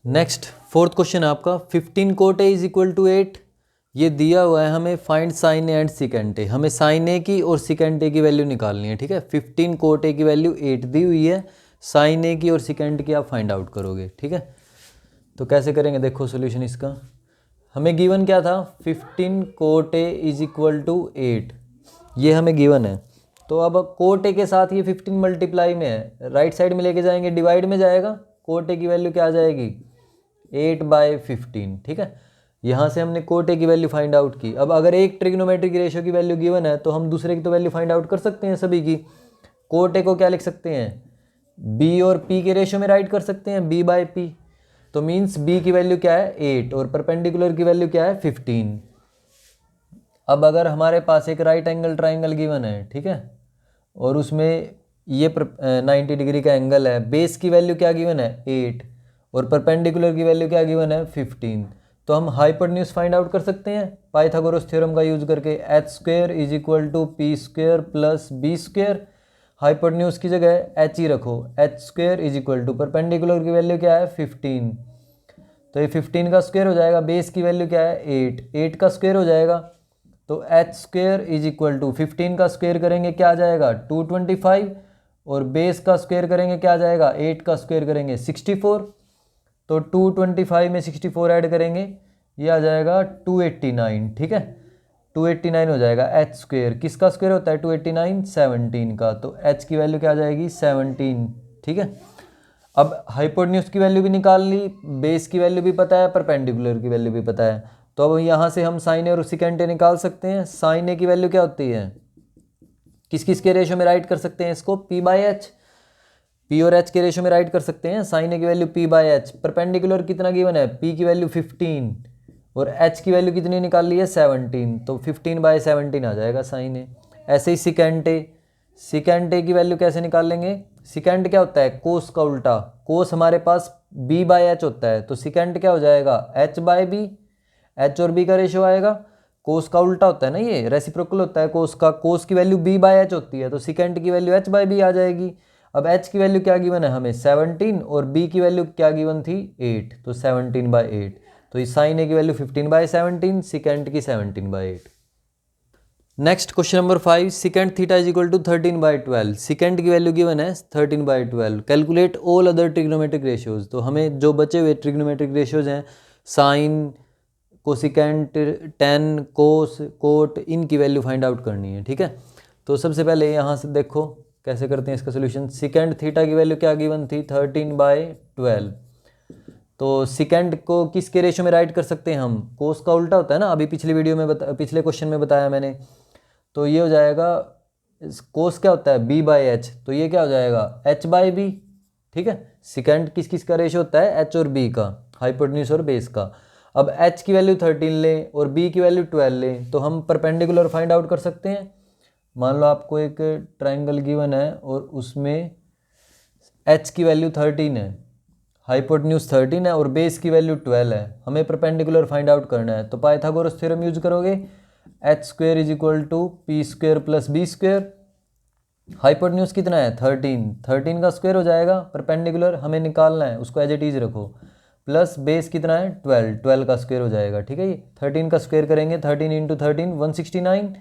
Next fourth question है आपका 15 cot A is equal to 8। ये दिया हुआ है हमें find sine A and secant A. हमें साइन ए की और सिकेंट ए की वैल्यू निकालनी है। ठीक है, 15 कोट ए की वैल्यू 8 दी हुई है, साइन ए की और सिकेंट की आप फाइंड आउट करोगे। ठीक है, तो कैसे करेंगे देखो सोल्यूशन इसका। हमें गिवन क्या था, 15 cot A is equal to 8, ये हमें गिवन है। तो अब कोट ए के साथ ये 15 मल्टीप्लाई में है, राइट साइड में लेके जाएंगे, डिवाइड में जाएगा। कोट ए की वैल्यू क्या आ जाएगी, 8/15। ठीक है, यहाँ से हमने कोट ए की वैल्यू फाइंड आउट की। अब अगर एक ट्रिग्नोमेट्रिक रेशियो की वैल्यू गिवन है तो हम दूसरे की तो वैल्यू फाइंड आउट कर सकते हैं सभी की। कोट ए को क्या लिख सकते हैं, बी और पी के रेशियो में राइट कर सकते हैं, b/p। तो मीन्स b की वैल्यू क्या है 8 और परपेंडिकुलर की वैल्यू क्या है 15। अब अगर हमारे पास एक राइट एंगल ट्राइंगल गिवन है, ठीक है, और उसमें ये 90 डिग्री का एंगल है, बेस की वैल्यू क्या गिवन है 8 और परपेंडिकुलर की वैल्यू क्या गिवन है 15, तो हम हाइपोटेन्यूज फाइंड आउट कर सकते हैं पाइथागोरस थ्योरम का यूज करके। h² is equal to p² plus b²। Hypotenuse की जगह h ही रखो, h² is equal to perpendicular की वैल्यू क्या है 15, तो ये 15 का स्क्वायर हो जाएगा। बेस की वैल्यू क्या है 8 का स्क्वायर हो जाएगा। तो h² इज इक्वल टू 15 का स्क्वायर करेंगे क्या आ जाएगा 225, और बेस का स्क्वायर करेंगे क्या आ जाएगा 8 का स्क्वायर करेंगे 64। तो 225 में 64 ऐड करेंगे, ये आ जाएगा 289। ठीक है, 289 हो जाएगा। h² किसका स्क्वायर होता है 289, 17 का, तो h की वैल्यू क्या आ जाएगी 17। ठीक है, अब हाइपोटेन्यूज की वैल्यू भी निकाल ली, बेस की वैल्यू भी पता है, परपेंडिकुलर की वैल्यू भी पता है। तो अब यहाँ से हम साइन ए और सिकेंट ए निकाल सकते हैं। साइन ए की वैल्यू क्या होती है, किस किस के रेशियो में राइट कर सकते हैं इसको, p/h, p और h के रेशियो में राइट कर सकते हैं। साइन ए की वैल्यू p/h, परपेंडिकुलर कितना गिवन है, p की वैल्यू 15 और h की वैल्यू कितनी निकाल ली है 17, तो 15/17 आ जाएगा साइन ए। ऐसे ही सिकेंट ए, सिकेंट ए की वैल्यू कैसे निकाल लेंगे, सिकेंट क्या होता है कोस का उल्टा, कोस हमारे पास b/h होता है, तो सिकेंट क्या हो जाएगा h/b, h और b का रेशियो आएगा। कोस का उल्टा होता है ना, ये रेसिप्रोकल होता है कोस का, कोस की वैल्यू b/h होती है, तो सिकेंट की वैल्यू h/b आ जाएगी। अब h की वैल्यू क्या गिवन है हमें 17 और b की वैल्यू क्या गिवन थी 8, तो 17/8। तो इस साइन ए की वैल्यू 15/17, सिकेंट की 17/8। Next question number 5, secant theta is equal to 13/12। Secant की वैल्यू गिवन है 13/12। Calculate all other trigonometric ratios. तो हमें जो बचे हुए ट्रिग्नोमेट्रिक रेशियोज हैं, sine, cosecant, tan, cos, cot, इनकी वैल्यू फाइंड आउट करनी है। ठीक है, तो सबसे पहले यहाँ से देखो कैसे करते हैं इसका सोल्यूशन। सिकेंट थीटा की वैल्यू क्या गिवन थी 13/12। तो सिकेंट को किसके रेशियो में राइट कर सकते हैं हम, कोस का उल्टा होता है ना, अभी पिछली वीडियो में पिछले क्वेश्चन में बताया मैंने। तो ये हो जाएगा, कोस क्या होता है b/h, तो ये क्या हो जाएगा h/b। ठीक है, सिकेंट किस किस का रेशियो होता है h और b का, हाइपोटेन्यूज और बेस का। अब h की वैल्यू 13 लें और b की वैल्यू 12 लें, तो हम परपेंडिकुलर फाइंड आउट कर सकते हैं। मान लो आपको एक ट्राइंगल गिवन है और उसमें h की वैल्यू 13 है, हाइपोटेन्यूज 13 है और बेस की वैल्यू 12 है, हमें परपेंडिकुलर फाइंड आउट करना है। तो पाइथागोरस थ्योरम यूज करोगे, h² is equal to p² plus b²। Hypotenuse कितना है 13 का स्क्वायर हो जाएगा, परपेंडिकुलर हमें निकालना है, उसको एज इट इज रखो, प्लस बेस कितना है 12 का स्क्वायर हो जाएगा। ठीक है, ये 13 का स्क्वायर करेंगे, 13 इंटू 13 169,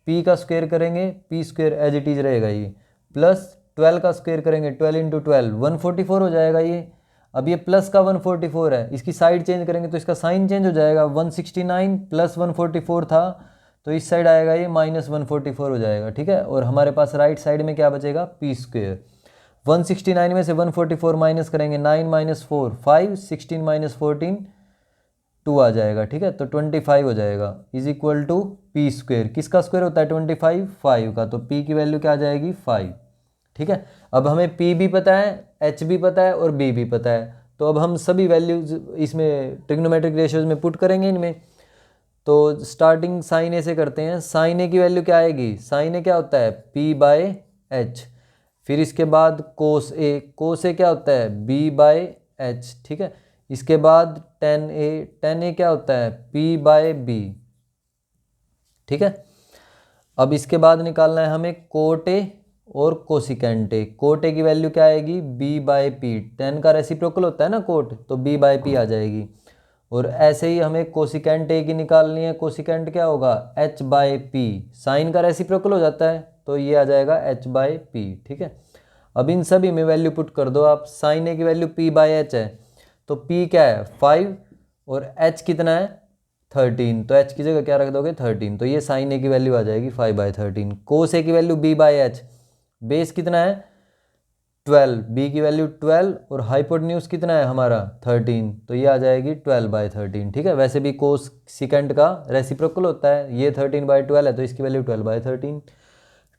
p का स्क्वायर करेंगे, p² एज इट इज रहेगा ये, प्लस 12 का स्क्वायर करेंगे, 12 इंटू 12 144 हो जाएगा ये। अब ये प्लस का 144 है, इसकी साइड चेंज करेंगे तो इसका साइन चेंज हो जाएगा, 169 प्लस 144 था, तो इस साइड आएगा ये माइनस 144 हो जाएगा। ठीक है, और हमारे पास राइट साइड में क्या बचेगा p²। 169 में से 144 माइनस करेंगे, 9 माइनस 4 5, 16 माइनस 14 2 आ जाएगा। ठीक है, तो 25 हो जाएगा, इज इक्वल टू p²। किसका स्क्वायर होता है 25, 5 का, तो p की वैल्यू क्या आ जाएगी 5। ठीक है, अब हमें p भी पता है, h भी पता है और b भी पता है, तो अब हम सभी वैल्यूज इसमें ट्रिग्नोमेट्रिक रेशियोज में पुट करेंगे इनमें। तो स्टार्टिंग साइन ए से करते हैं। साइन ए की वैल्यू क्या आएगी, साइन ए क्या होता है p/h, फिर इसके बाद कोस ए, कोस ए क्या होता है b/h। ठीक है, इसके बाद टेन ए क्या होता है p/b। ठीक है, अब इसके बाद निकालना है हमें कोट ए और कोसिकेंट ए। कोट ए की वैल्यू क्या आएगी, बी बाई पी। टेन का रेसिप्रोकल होता है ना कोट, तो बी बाई पी आ जाएगी। और ऐसे ही हमें कोसिकेंट ए की निकालनी है। कोसिकेंट क्या होगा, एच बाई पी। साइन का रेसिप्रोकल हो जाता है तो ये आ जाएगा एच बाई पी। ठीक है, अब इन सभी में वैल्यू पुट कर दो आप। साइन ए की वैल्यू पी बाई एच है, तो पी क्या है 5 और एच कितना है 13, तो एच की जगह क्या रख दोगे 13, तो ये साइन ए की वैल्यू आ जाएगी 5/13। कोस ए की value B by H, base कितना है 12, बी की वैल्यू 12 और हाइपोटेन्यूज कितना है हमारा 13, तो ये आ जाएगी 12/13। ठीक है, वैसे भी कोस सिकेंड का रेसिप्रोकल होता है, ये 13/12 है तो इसकी वैल्यू 12/13।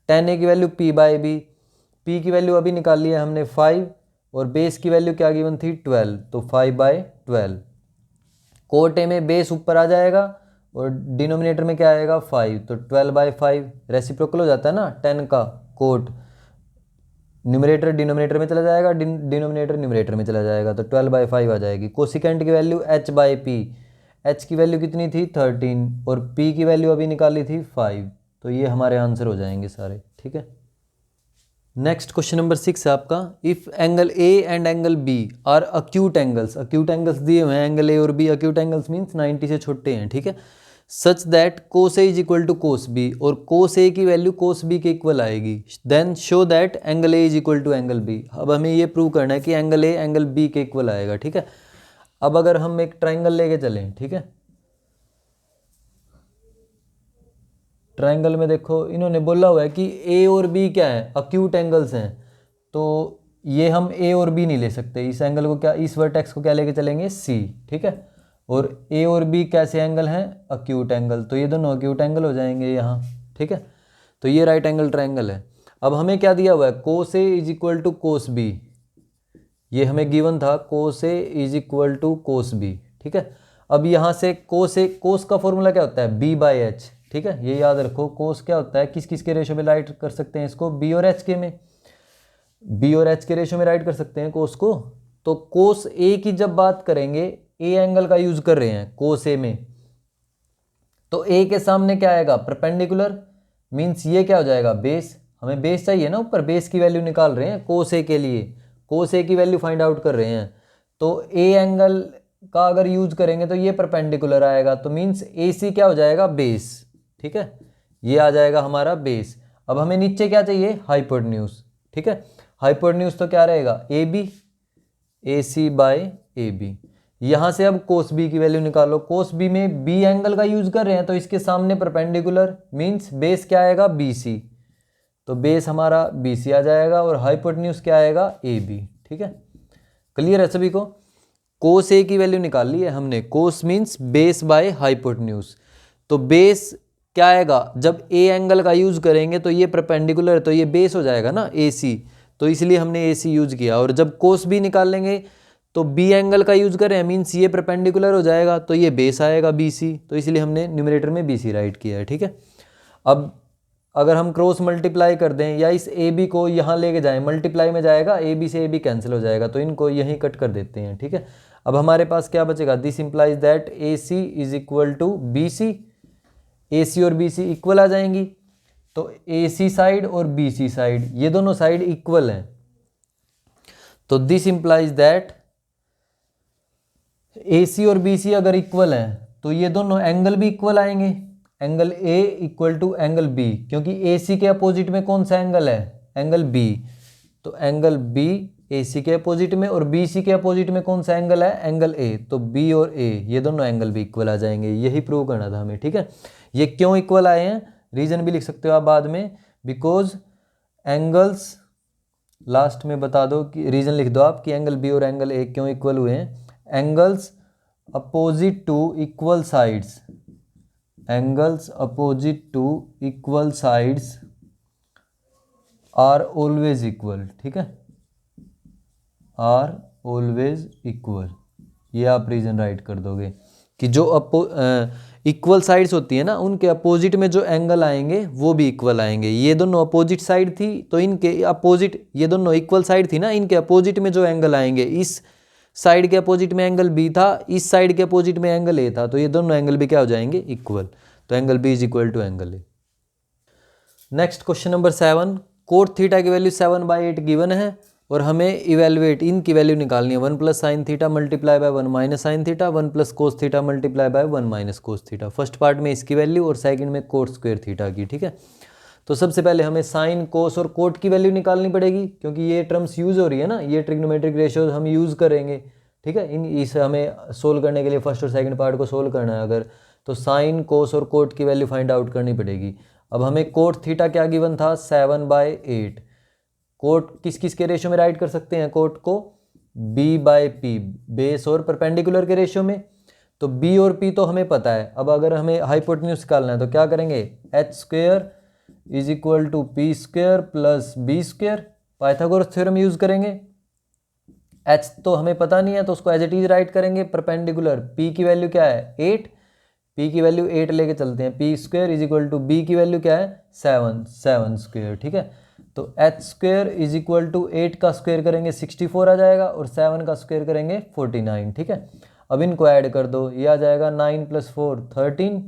टेन ए की value P by B, P की वैल्यू अभी निकाल ली है हमने 5 और बेस की वैल्यू क्या गिवन थी 12, तो 5/12। कोट ए में बेस ऊपर आ जाएगा और डिनोमिनेटर में क्या आएगा 5, तो 12/5 रेसिप्रोकल हो जाता है ना 10 का कोट, न्यूमरेटर डिनोमिनेटर में चला जाएगा, डिनोमिनेटर न्यूमरेटर में चला जाएगा, तो 12/5 आ जाएगी। कोसिकेंट की value H by P, H की वैल्यू कितनी थी 13 और पी की वैल्यू अभी निकाली थी 5, तो ये हमारे आंसर हो जाएंगे सारे। ठीक है, नेक्स्ट क्वेश्चन नंबर 6 है आपका, if angle A and angle B are acute angles. Acute angles दिए हुए हैं एंगल ए और बी, अक्यूट एंगल्स मीन्स 90 से छोटे हैं। ठीक है, such that cos A is equal to cos B, और कोस ए की वैल्यू कोस बी के इक्वल आएगी, then show that angle A is equal to angle B. अब हमें ये प्रूव करना है कि एंगल ए एंगल बी के इक्वल आएगा। ठीक है, अब अगर हम एक ट्राइंगल लेके चलें, ठीक है, ट्राइंगल में देखो इन्होंने बोला हुआ है कि ए और बी क्या है अक्यूट एंगल्स हैं, तो ये हम ए और बी नहीं ले सकते, इस एंगल को क्या, इस वर्टेक्स को क्या लेके चलेंगे सी। ठीक है, और ए और बी कैसे एंगल हैं अक्यूट एंगल, तो ये दोनों अक्यूट एंगल हो जाएंगे यहाँ। ठीक है, तो ये राइट एंगल ट्राइंगल है। अब हमें क्या दिया हुआ है, cos A is equal to cos B, ये हमें गिवन था cos A is equal to cos B. ठीक है, अब यहाँ से कोस का फॉर्मूला क्या होता है बी बाई एच। ठीक है, ये याद रखो, कोस क्या होता है, किस किस के रेशो में राइट कर सकते हैं इसको, बी और एच के में, बी और एच के रेशो में राइट कर सकते हैं कोस को। तो कोस ए की जब बात करेंगे, ए एंगल का यूज कर रहे हैं कोस ए में, तो ए के सामने क्या आएगा परपेंडिकुलर, मीन्स ये क्या हो जाएगा बेस, हमें बेस चाहिए ना ऊपर, बेस की वैल्यू निकाल रहे हैं कोस ए के लिए, कोस ए की वैल्यू फाइंड आउट कर रहे हैं, तो ए एंगल का अगर यूज करेंगे तो ये परपेंडिकुलर आएगा, तो मीन्स ए सी क्या हो जाएगा बेस। ठीक है, ये आ जाएगा हमारा बेस। अब हमें नीचे क्या चाहिए हाइपोटेन्यूज। ठीक है, हाइपोटेन्यूज तो क्या रहेगा A B, A C by A B. यहाँ से अब कोस बी की वैल्यू निकालो, कोस बी में बी एंगल का यूज कर रहे हैं तो इसके सामने परपेंडिकुलर, मीन्स बेस क्या आएगा बी सी, तो बेस हमारा बी सी आ जाएगा और हाइपोटेन्यूज क्या आएगा ए बी। ठीक है, क्लियर है सभी को। कोस ए की वैल्यू निकाल ली है हमने, कोस मीन्स बेस बाय हाइपोटेन्यूज, तो बेस क्या आएगा, जब ए एंगल का यूज करेंगे तो ये परपेंडिकुलर, तो ये बेस हो जाएगा ना ए सी, तो इसलिए हमने ए सी यूज किया। और जब कोस बी निकालेंगे तो बी एंगल का यूज करें, मीन्स ये परपेंडिकुलर हो जाएगा, तो ये बेस आएगा बी सी, तो इसलिए हमने न्यूमरेटर में बी सी राइट किया है। ठीक है, अब अगर हम क्रॉस मल्टीप्लाई कर दें या इस ए बी को यहाँ लेके जाएं, मल्टीप्लाई में जाएगा, ए बी से ए बी कैंसिल हो जाएगा, तो इनको यहीं कट कर देते हैं। ठीक है, अब हमारे पास क्या बचेगा, this implies that A C is equal to B C, A C और बी सी इक्वल आ जाएंगी, तो ए सी साइड और बी सी साइड ये दोनों साइड इक्वल हैं, तो this implies that A C और बी सी अगर इक्वल हैं तो ये दोनों एंगल भी इक्वल आएंगे, angle A equal to angle B, क्योंकि ए सी के अपोजिट में कौन सा एंगल है एंगल बी, तो एंगल बी ए सी के अपोजिट में और बी सी के अपोजिट में कौन सा एंगल है एंगल ए, तो बी और ए ये दोनों एंगल भी इक्वल आ जाएंगे, यही प्रूव करना था हमें। ठीक है, ये क्यों इक्वल आए हैं, रीजन भी लिख सकते हो आप बाद में, बिकॉज एंगल्स, लास्ट में बता दो कि रीजन लिख दो आप कि एंगल बी और एंगल ए क्यों इक्वल हुए हैं, angles opposite to equal sides, angles opposite to equal sides are always equal. ठीक है, आर ऑलवेज इक्वल, ये आप रीजन राइट कर दोगे कि जो इक्वल साइड्स होती है ना उनके अपोजिट में जो एंगल आएंगे वो भी इक्वल आएंगे। ये दोनों अपोजिट साइड थी तो इनके अपोजिट, ये दोनों इक्वल साइड थी ना, इनके अपोजिट में जो एंगल आएंगे, इस साइड के अपोजिट में एंगल बी था, इस साइड के अपोजिट में एंगल ए था, तो ये दोनों एंगल भी क्या हो जाएंगे इक्वल, तो angle B is equal to angle A. Next question number 7, cot theta की वैल्यू 7/8 गिवन है और हमें इवेलुएट इनकी वैल्यू निकालनी है 1 + sin theta multiply by 1 - sin theta 1 + cos theta multiply by 1 - cos theta. First part में इसकी वैल्यू और सेकंड में कोट स्क्वायर थीटा की, ठीक है। तो सबसे पहले हमें साइन, कोस और कोट की वैल्यू निकालनी पड़ेगी क्योंकि ये टर्म्स यूज़ हो रही है ना, ये ट्रिग्नोमेट्रिक रेशियोज हम यूज़ करेंगे, ठीक है। इस हमें सोल्व करने के लिए फर्स्ट और सेकंड पार्ट को सोल्व करना है अगर, तो साइन, कोस और कोट की वैल्यू फाइंड आउट करनी पड़ेगी। अब हमें कोट थीटा क्या गिवन था 7/8। कोट किस किस के रेशियो में राइट कर सकते हैं कोट को, b/p, बेस और परपेंडिकुलर के रेशियो में। तो b और p तो हमें पता है। अब अगर हमें हाइपोटेन्यूज निकालना है तो क्या करेंगे, h² = p² + b², Pythagoras theorem use करेंगे। h तो हमें पता नहीं है तो उसको एज इट इज राइट करेंगे। परपेंडिकुलर p की वैल्यू क्या है 8, p की वैल्यू 8 लेके चलते हैं। p² = b की वैल्यू क्या है 7² ठीक है। तो h² = 8 का स्क्वायर करेंगे 64 आ जाएगा और 7 का स्क्वायर करेंगे 49, ठीक है। अब इनको ऐड कर दो, ये आ जाएगा 9 + 4 13,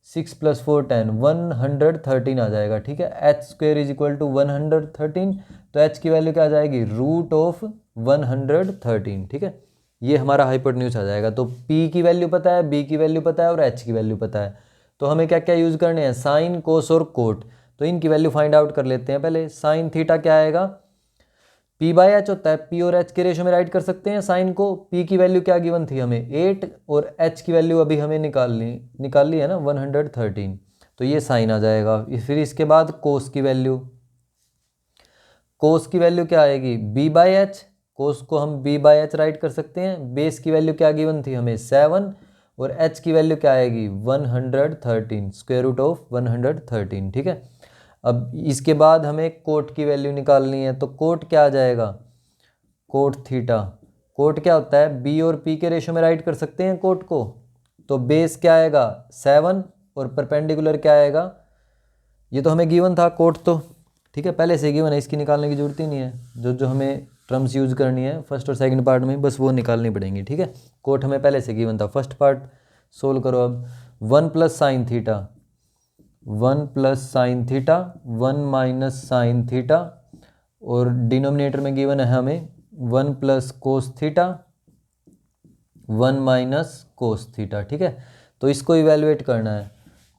6 + 4 10, 113 आ जाएगा, ठीक है। h² = 113, तो h की वैल्यू क्या आ जाएगी √113, ठीक है। ये हमारा हाइपोटेन्यूज आ जाएगा। तो p की वैल्यू पता है, b की वैल्यू पता है और h की वैल्यू पता है। तो हमें क्या क्या यूज़ करने हैं, साइन, कोस और कोट। तो इनकी वैल्यू फाइंड आउट कर लेते हैं पहले। साइन थीटा क्या आएगा, p/h होता है, p और h के रेशियो में राइट कर सकते हैं साइन को। p की वैल्यू क्या गिवन थी हमें 8 और h की वैल्यू अभी हमें निकाल ली है ना 113, तो ये साइन आ जाएगा। फिर इसके बाद कोस की वैल्यू, कोस की वैल्यू क्या आएगी b/h, कोस को हम b/h राइट कर सकते हैं। बेस की वैल्यू क्या गिवन थी हमें 7 और h की वैल्यू क्या आएगी 113, √113, ठीक है। अब इसके बाद हमें कोट की वैल्यू निकालनी है। तो कोट क्या आ जाएगा, कोट थीटा, कोट क्या होता है b और p के रेशियो में राइट कर सकते हैं कोट को। तो बेस क्या आएगा 7 और परपेंडिकुलर क्या आएगा, ये तो हमें गिवन था कोट तो, ठीक है, पहले से गिवन है, इसकी निकालने की जरूरत ही नहीं है। जो हमें टर्म्स यूज़ करनी है फर्स्ट और सेकंड पार्ट में बस वो निकालनी पड़ेंगी, ठीक है। कोट हमें पहले से गिवन था। फर्स्ट पार्ट सोल्व करो अब। 1 + sin theta, 1 + sin theta, 1 - sin theta, और डिनोमिनेटर में गिवन है हमें 1 + cos थीटा, 1 - cos थीटा, ठीक है। तो इसको इवेलुएट करना है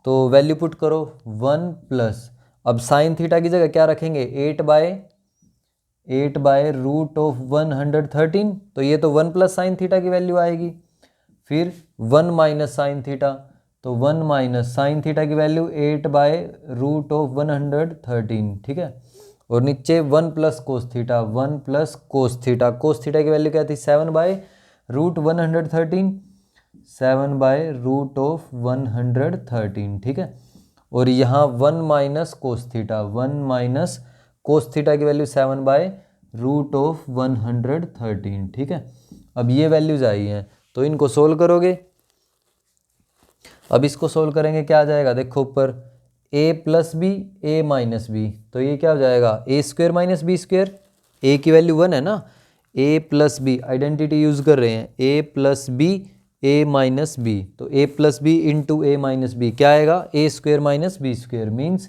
तो वैल्यू पुट करो 1 प्लस, अब साइन थीटा की जगह क्या रखेंगे 8/√113, तो ये तो 1 + sin थीटा की वैल्यू आएगी। फिर 1 - sin थीटा, तो 1 - sin थीटा की वैल्यू 8/√113, ठीक है। और नीचे 1 + cos theta, 1 + cos theta, cos theta की वैल्यू क्या थी 7/√113, 7/√113, ठीक है। और यहाँ 1 - cos थीटा, 1 - cos थीटा की वैल्यू 7/√113, ठीक है। अब ये वैल्यूज आई हैं तो इनको सोल्व करोगे। अब इसको सोल्व करेंगे क्या आ जाएगा, देखो ऊपर a + b, a - b, तो ये क्या हो जाएगा a² - b², a की वैल्यू 1 है ना, a + b, आइडेंटिटी यूज़ कर रहे हैं, a + b, a - b, तो a + b × a - b क्या आएगा a² - b² मीन्स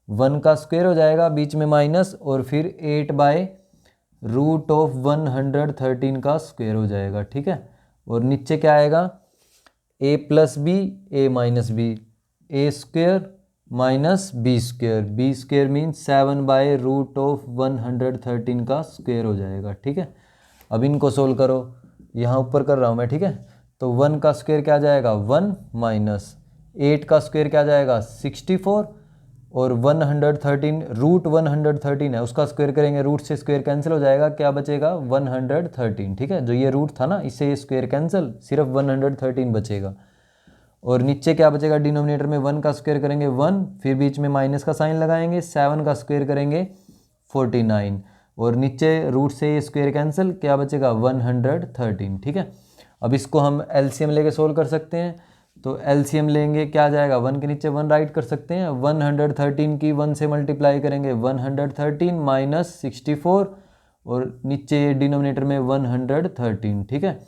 1 का स्क्वायर हो जाएगा बीच में माइनस, और फिर 8/√113 का स्क्वायर हो जाएगा, ठीक है। और नीचे क्या आएगा a + b, a - b, a² - b², means 7/√113 का स्क्वायर हो जाएगा, ठीक है। अब इनको सोल्व करो, यहाँ ऊपर कर रहा हूँ मैं, ठीक है। तो 1 का स्क्वायर क्या जाएगा 1 माइनस 8 का स्क्वायर क्या जाएगा 64, और 113 √113 है उसका स्क्वायर करेंगे, रूट से स्क्वायर कैंसिल हो जाएगा, क्या बचेगा 113, ठीक है। जो ये रूट था ना इससे ये स्क्वायर कैंसिल, सिर्फ 113 बचेगा। और नीचे क्या बचेगा, डिनोमिनेटर में 1 का स्क्वायर करेंगे 1, फिर बीच में माइनस का साइन लगाएंगे, 7 का स्क्वायर करेंगे 49, और नीचे रूट से ये स्क्वायर कैंसिल, क्या बचेगा 113, ठीक है। अब इसको हम एलसीएम लेके सोल्व कर सकते हैं। तो एलसीएम लेंगे क्या आ जाएगा, 1 के नीचे 1 राइट कर सकते हैं, 113 की 1 से मल्टीप्लाई करेंगे 113 माइनस 64, और नीचे डिनोमिनेटर में 113, ठीक है।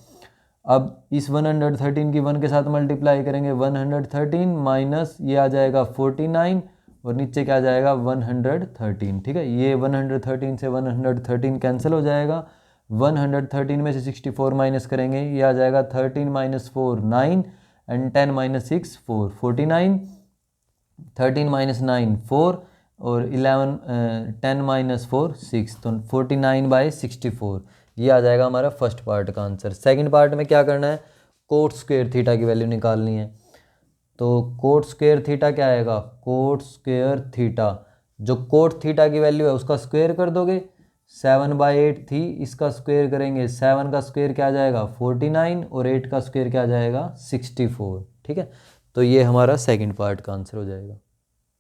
अब इस 113 की 1 के साथ मल्टीप्लाई करेंगे 113 माइनस ये आ जाएगा 49, और नीचे क्या आ जाएगा 113, ठीक है। ये 113 से 113 कैंसिल हो जाएगा। 113 में से 64 माइनस करेंगे, ये आ जाएगा 13 माइनस 4 9 एंड 10 माइनस 6 4 49, 13 माइनस 9 4 और 11 10 माइनस 4 6, तो 49/64 ये आ जाएगा हमारा फर्स्ट पार्ट का आंसर। सेकंड पार्ट में क्या करना है, कोट स्क्वायर थीटा की वैल्यू निकालनी है। तो कोट स्क्वायर थीटा क्या आएगा, कोट स्क्वायर थीटा, जो कोट थीटा की वैल्यू है उसका स्क्वायर कर दोगे, 7/8 थी, इसका स्क्वायर करेंगे, 7 का स्क्वायर क्या आ जाएगा 49 और 8 का स्क्वायर क्या आ जाएगा 64, ठीक है। तो ये हमारा सेकंड पार्ट का आंसर हो जाएगा।